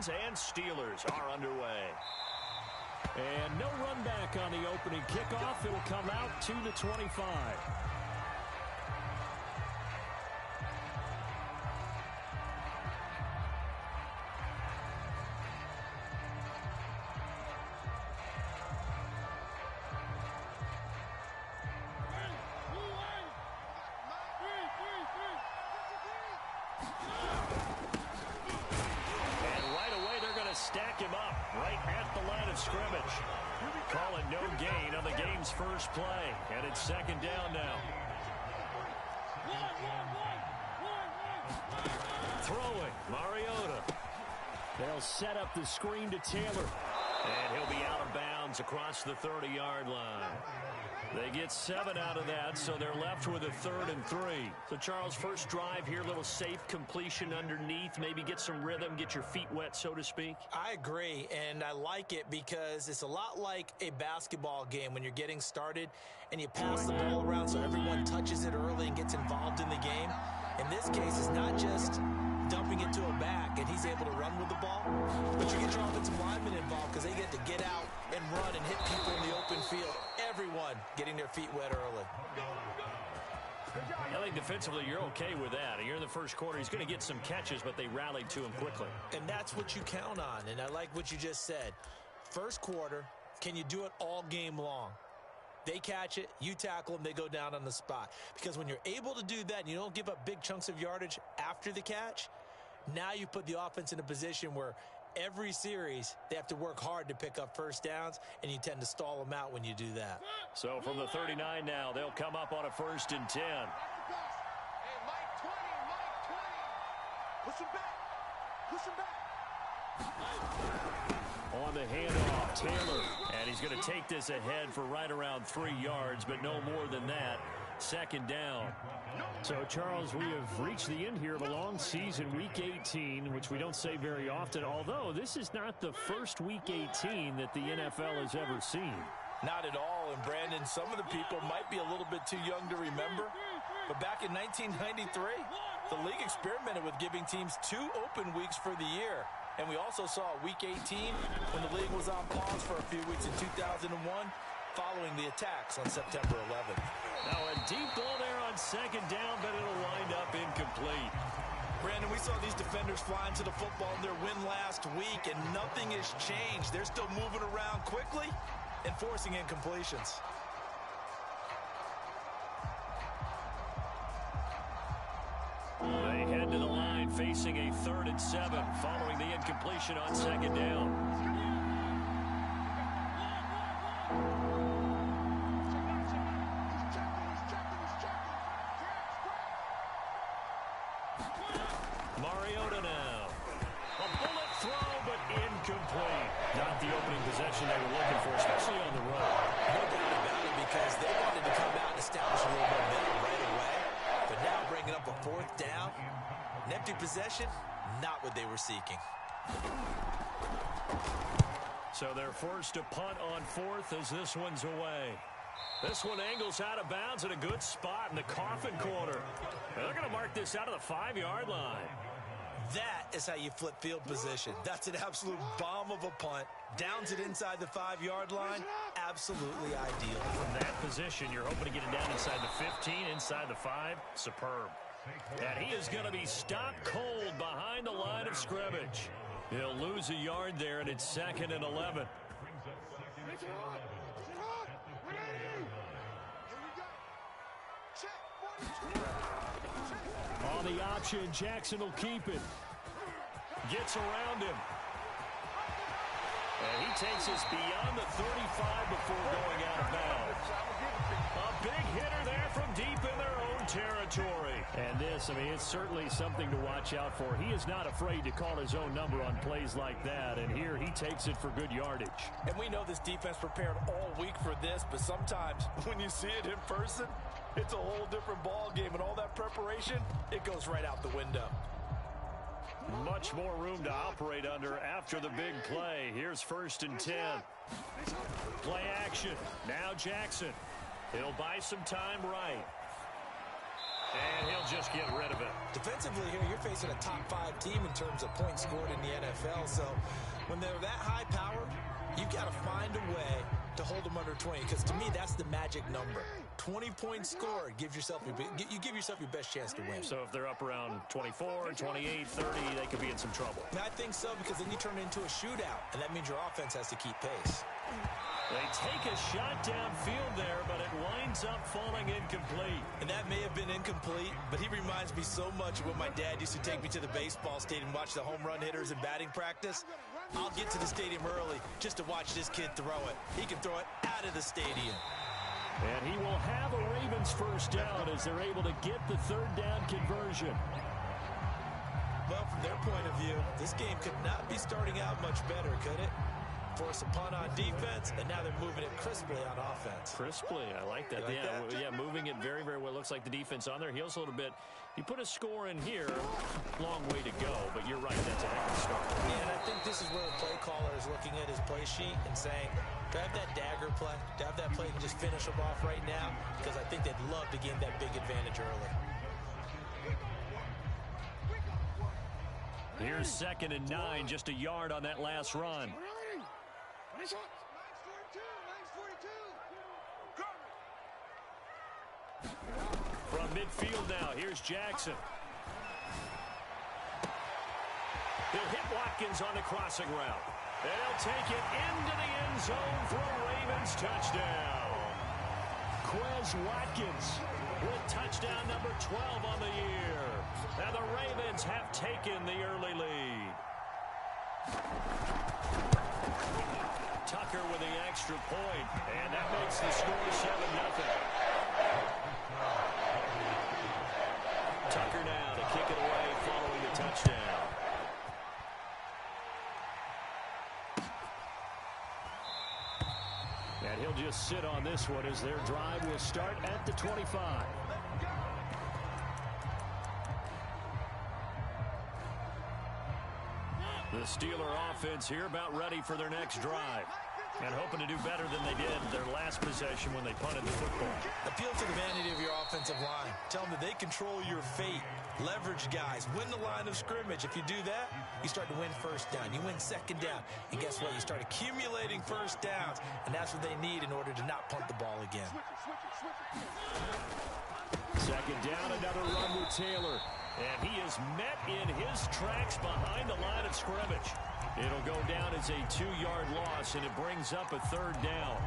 Browns and Steelers are underway. And no run back on the opening kickoff. It'll come out to the 25. Stack him up right at the line of scrimmage. Calling no gain on the game's first play. And it's second down now. Throwing, Mariota. They'll set up the screen to Taylor. And he'll be out of bounds across the 30-yard line. They get 7 out of that, so they're left with a 3rd and 3. So, Charles, first drive here, a little safe completion underneath. Maybe get some rhythm, get your feet wet, so to speak. I agree, and I like it because it's a lot like a basketball game when you're getting started and you pass the ball around so everyone touches it early and gets involved in the game. In this case, it's not just dumping it to a back and he's able to run with the ball, but you get your offensive linemen involved because they get to get out and run and hit people in the open field. Everyone getting their feet wet early. I think defensively you're okay with that. You're in the first quarter. He's going to get some catches, but they rallied to him quickly. And that's what you count on, and I like what you just said. First quarter, can you do it all game long? They catch it, you tackle them, they go down on the spot. Because when you're able to do that and you don't give up big chunks of yardage after the catch, now you put the offense in a position where every series they have to work hard to pick up first downs, and you tend to stall them out when you do that. So from the 39 now, they'll come up on a 1st and 10. Hey, Mike 20, Mike 20. Push him back. Push him back. On the handoff, Taylor. And he's going to take this ahead for right around 3 yards, but no more than that. Second down. So, Charles, we have reached the end here of a long season, Week 18, which we don't say very often, although this is not the first Week 18 that the NFL has ever seen. Not at all, and Brandon, some of the people might be a little bit too young to remember, but back in 1993, the league experimented with giving teams 2 open weeks for the year. And we also saw Week 18 when the league was on pause for a few weeks in 2001 following the attacks on September 11th. Now a deep ball there on second down, but it'll wind up incomplete. Brandon, we saw these defenders flying to the football in their win last week, and nothing has changed. They're still moving around quickly and forcing incompletions. They head to the line facing a 3rd and 7 following the incompletion on second down. Mariota now. A bullet throw, but incomplete. Not the opening possession they were looking for, especially on the run. No doubt about it, because they wanted to come out and establish a little momentum right away. But now bringing up a 4th down, an empty possession, not what they were seeking. So they're forced to punt on 4th as this one's away. This one angles out of bounds at a good spot in the coffin corner. And they're going to mark this out of the 5-yard line. That is how you flip field position. That's an absolute bomb of a punt. Downs it inside the 5-yard line. Absolutely ideal. From that position, you're hoping to get it down inside the 15, inside the 5. Superb. And he is going to be stopped cold behind the line of scrimmage. He'll lose a yard there, and it's 2nd and 11. On the option, Jackson will keep it. Gets around him. And he takes us beyond the 35 before going out of bounds. A big hitter there from deep in their own territory. And this, I mean, it's certainly something to watch out for. He is not afraid to call his own number on plays like that. And here he takes it for good yardage. And we know this defense prepared all week for this, but sometimes when you see it in person, it's a whole different ball game. And all that preparation, it goes right out the window. Much more room to operate under after the big play. Here's 1st and 10. Play action. Now Jackson. He'll buy some time right. And he'll just get rid of it. Defensively here, you're facing a top 5 team in terms of points scored in the NFL. So when they're that high power, you've got to find a way to hold them under 20, because to me, that's the magic number. 20 points scored, you give yourself your best chance to win. So if they're up around 24, 28, 30, they could be in some trouble. And I think so, because then you turn it into a shootout, and that means your offense has to keep pace. They take a shot downfield there, but it winds up falling incomplete. And that may have been incomplete, but he reminds me so much of when my dad used to take me to the baseball stadium and watch the home run hitters in batting practice. I'll get to the stadium early just to watch this kid throw it. He can throw it out of the stadium. And he will have a Ravens first down as they're able to get the third down conversion. Well, from their point of view, this game could not be starting out much better, could it? Force a punt on defense, and now they're moving it crisply on offense. Crisply, I like that. Yeah, moving it very, very well. Looks like the defense on their heels a little bit. You put a score in here, long way to go, but you're right, that's a heck of a start. And I think this is where the play caller is looking at his play sheet and saying, do I have that dagger play? Do I have that play to just finish them off right now? Because I think they'd love to gain that big advantage early. Here's 2nd and 9, just a yard on that last run. From midfield now, here's Jackson. He'll hit Watkins on the crossing route. And he'll take it into the end zone for a Ravens touchdown. Quez Watkins With touchdown number 12 on the year. And the Ravens have taken the early lead. Tucker with the extra point, and that makes the score 7-0. Tucker now to kick it away following the touchdown. And he'll just sit on this one as their drive will start at the 25. The Steeler offense here about ready for their next drive. And hoping to do better than they did their last possession when they punted the football. Appeal to the vanity of your offensive line. Tell them that they control your fate. Leverage guys. Win the line of scrimmage. If you do that, you start to win first down. You win second down. And guess what? You start accumulating first downs. And that's what they need in order to not punt the ball again. Second down, another run with Taylor. And he is met in his tracks behind the line of scrimmage. It'll go down as a 2-yard loss, and it brings up a 3rd down.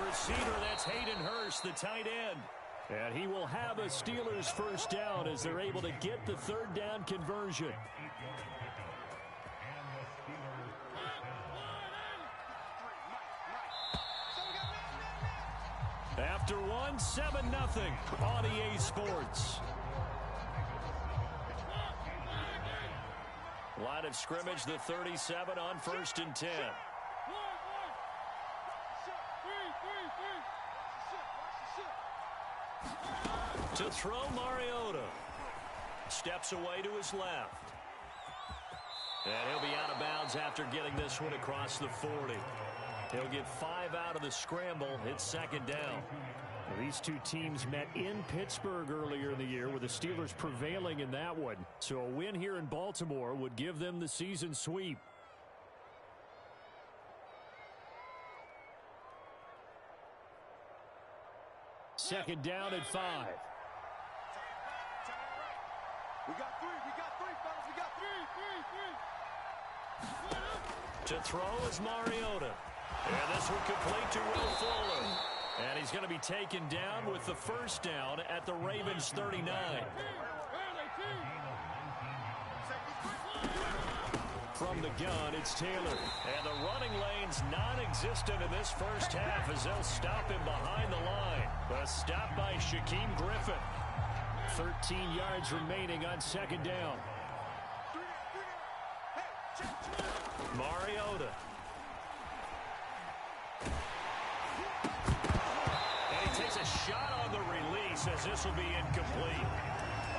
Receiver, that's Hayden Hurst, the tight end. And he will have a Steelers first down as they're able to get the 3rd down conversion. After 7-0 on EA Sports. Line of scrimmage, the 37 on 1st and 10. To throw, Mariota. Steps away to his left. And he'll be out of bounds after getting this one across the 40. He'll get 5 out of the scramble. It's 2nd down. These two teams met in Pittsburgh earlier in the year, with the Steelers prevailing in that one. So a win here in Baltimore would give them the season sweep. Second down at 5. We got 3, fellas. We got 3. To throw is Mariota. And this one complete to Will Fuller. And he's going to be taken down with the first down at the Ravens 39. From the gun, it's Taylor. And the running lane's non-existent in this first half as they'll stop him behind the line. A stop by Shaquem Griffin. 13 yards remaining on 2nd down. Mariota. And he takes a shot on the release as this will be incomplete.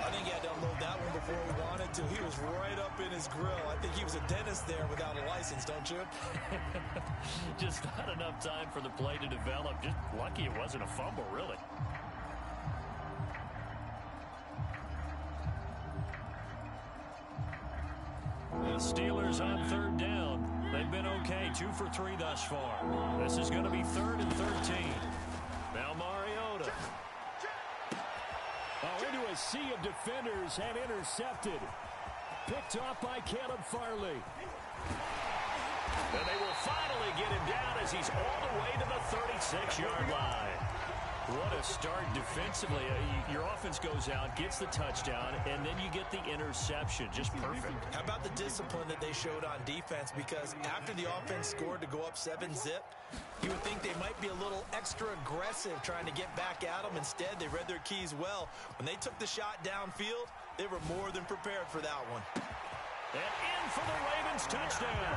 I think he had to unload that one before he wanted to. He was right up in his grill. I think he was a dentist there without a license, don't you? Just not enough time for the play to develop. Just lucky it wasn't a fumble, really. The Steelers on third down. They've been okay, 2 for 3 thus far. This is going to be 3rd and 13. Now Mariota. Oh, into a sea of defenders and intercepted. Picked off by Caleb Farley. And they will finally get him down as he's all the way to the 36-yard line. What a start defensively. Your offense goes out, gets the touchdown, and then you get the interception. Just perfect. How about the discipline that they showed on defense? Because after the offense scored to go up 7-zip, you would think they might be a little extra aggressive trying to get back at them. Instead, they read their keys well. When they took the shot downfield, they were more than prepared for that one. And in for the Ravens touchdown.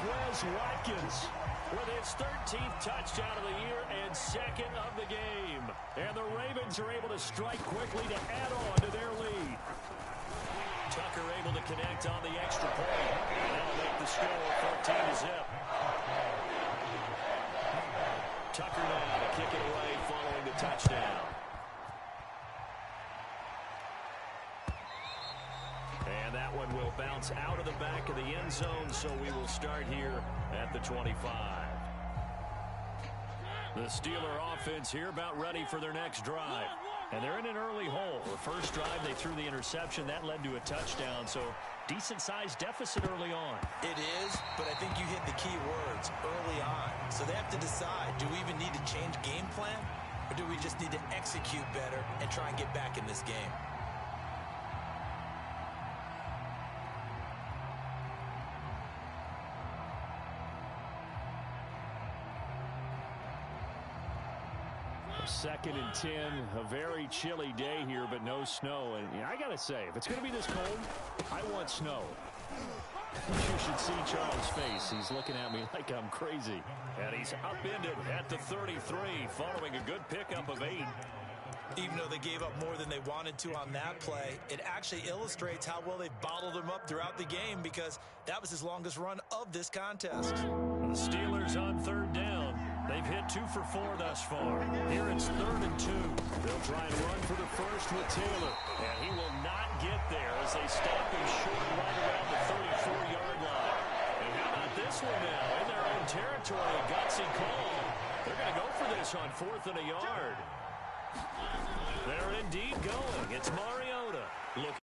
Quez Watkins with his 13th touchdown of the year and 2nd of the game. And the Ravens are able to strike quickly to add on to their lead. Tucker able to connect on the extra point. That'll make the score 14-zip. Tucker now to kick it away following the touchdown. And that one will bounce out of the back of the end zone, so we will start here at the 25. The Steeler offense here about ready for their next drive. And they're in an early hole. The first drive, they threw the interception. That led to a touchdown, so decent-sized deficit early on. It is, but I think you hit the key words early on. So they have to decide, do we even need to change game plan, or do we just need to execute better and try and get back in this game? Second and 10, a very chilly day here, but no snow. And I got to say, if it's going to be this cold, I want snow. You should see Charles' face. He's looking at me like I'm crazy. And he's upended at the 33 following a good pickup of 8. Even though they gave up more than they wanted to on that play, it actually illustrates how well they've bottled him up throughout the game, because that was his longest run of this contest. The Steelers on third down. They've hit 2 for 4 thus far. Here it's 3rd and 2. They'll try and run for the first with Taylor. And he will not get there as they stop him short right around the 34-yard line. And how about this one now? In their own territory, a gutsy call. They're going to go for this on 4th and a yard. They're indeed going. It's Mariota. Look.